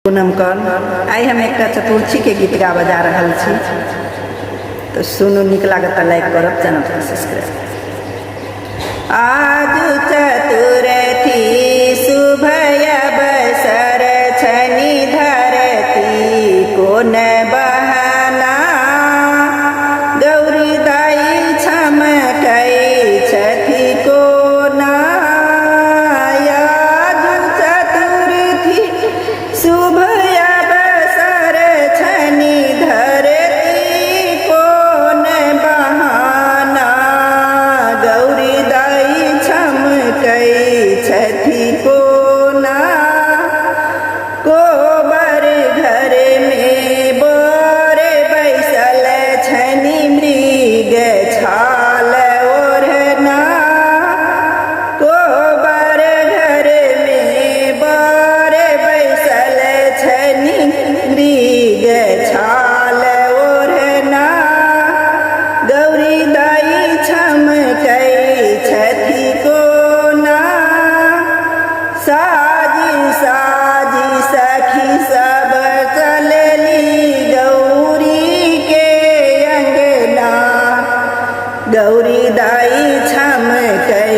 नमकन आई हम एक चतुर्थी के गीत गा बजा रहा छी तो सुनो निक लागत लाइक करब चैनल पर सब्सक्राइब। आज चतुर्थी शुभ अवसर छनि धरती कोन बहाना गौरी दाई छमकै छथि कोना शुभ अवसर छनि धरती कोन बहाना गौरी दाई छमकै छथि कोना कोबर घर में बर बैसल छनि मृग छाल ओढ़ना कोबर घर में बर बैसल छनि मृग छाल ओढ़ना गौरी दाई छमकै छथि कोना साजी साजी सखी सब चलली गौरी के अंगना गौरी दाई छमकै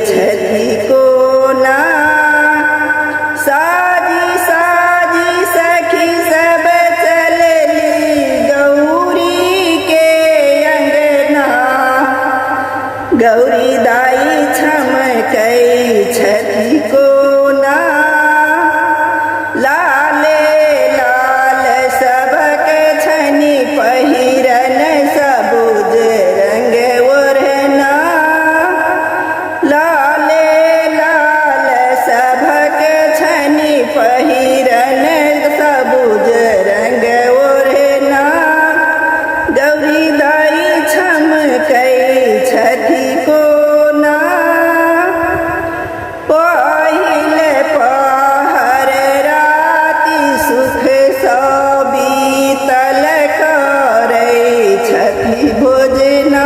छथि कोना साजी साजी सखी सब चलली गौरी के अंगना गौरी दाई छमकै छथि कोना लाले लाल सबक छनि पहिरन सबुज रंग ओढ़ना लाले लाल सबक छनि पहिरन सबुज रंग ओढ़ना गौरी दाई छमकै छथि कोना पहिल पहर राति सुख सँ बीतल करै छथि भोजना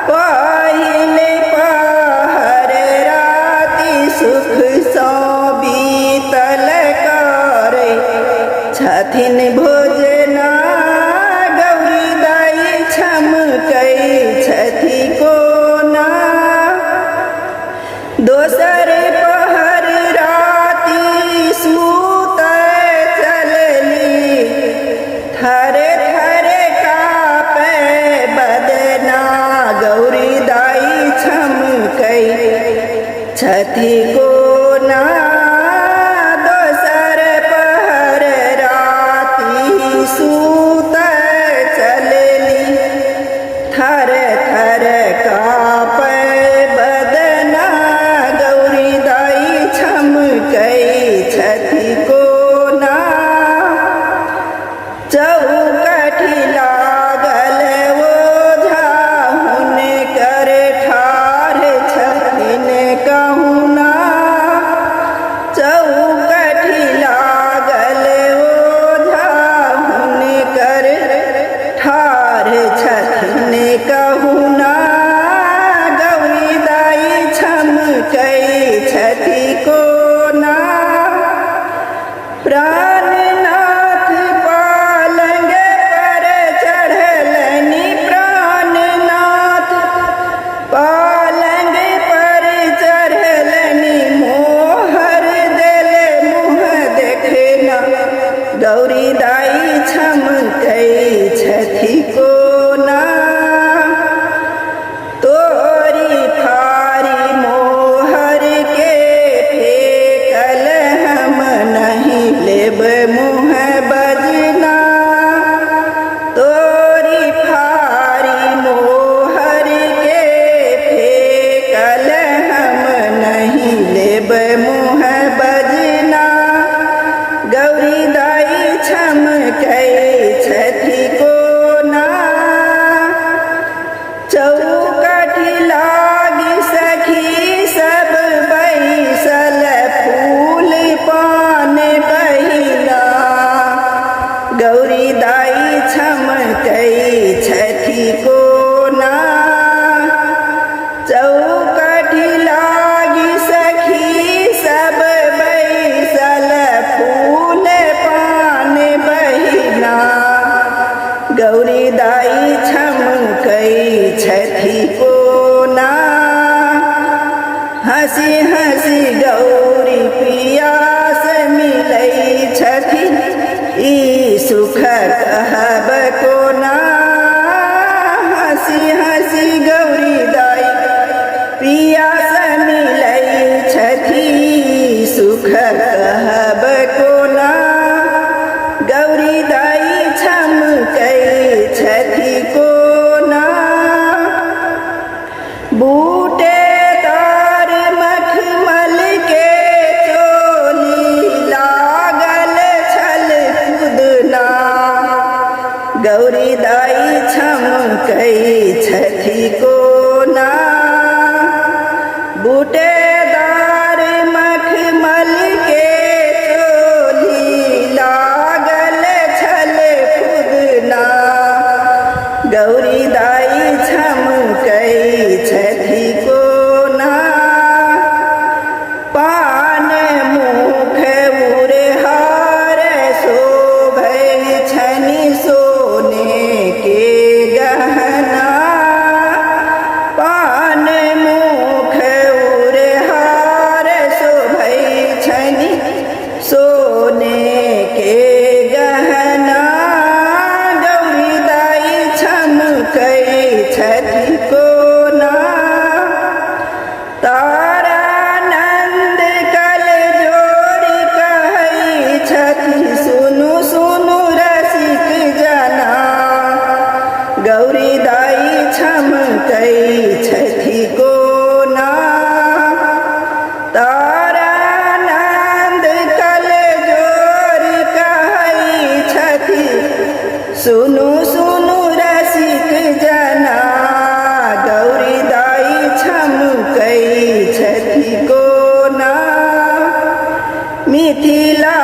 पहिल पहर राति सुख सँ बीतल करै छथिन भोजना गौरी दाई छमकै छथि कोना दोसर पहर राति सूत चलली थर थर कापै बदना गौरी दाई छमकै छथि कोना दोसर पहर राति सूत चलली थर थर कापै बदना गौरी दाई छमकै छथि कोना चौकठी लागल ओझा हुनकर ठाढ़ छथिन कहुना चौकठी लागल ओझा हुनकर ठाढ़ छथिन कहुना गौरी दाई छमकै छथि कोना प्राणनाथ पालंग पर चढ़लनि प्राणनाथ पालंग पर चढ़लनि मोहर देल मुँह देखना गौरी दाई छमकै छथि कोना तोरी फारी मोहर के फेकल हम नहीं लेब मुँह बजना तोरी फारी मोहर के फेकल हम नहीं लेब मुँह बजना गौरी दाई छमकै सुख कहब कोना हंसी हंसी गौरी दाई पिया से मिलै छथि सुख कहब कोना गौरी दाई छमकै छथि कोना बूटेदार मखमल के चोली लागल छल खुदना गौरी दाई छमकै छथि कोना बूटेदार मखमल के चोली लागल छल खुदना गौरी दाई छमकै छथि कोना पान मुख उरहार शोभै छनि सोने के गहना पान मुख उरहार शोभै छनि सोने के गहना गौरी दाई छमकै छथि कोना तारानंद कल जोड़ी कहै छथि सुनु सुनु रसिक जना गौरी दाई छमकै छथि कोना तारानंद कल जोड़ी कहै छथि सुनु सुनु रसिक जना गौरी दाई छमकै छथि कोना मिथिला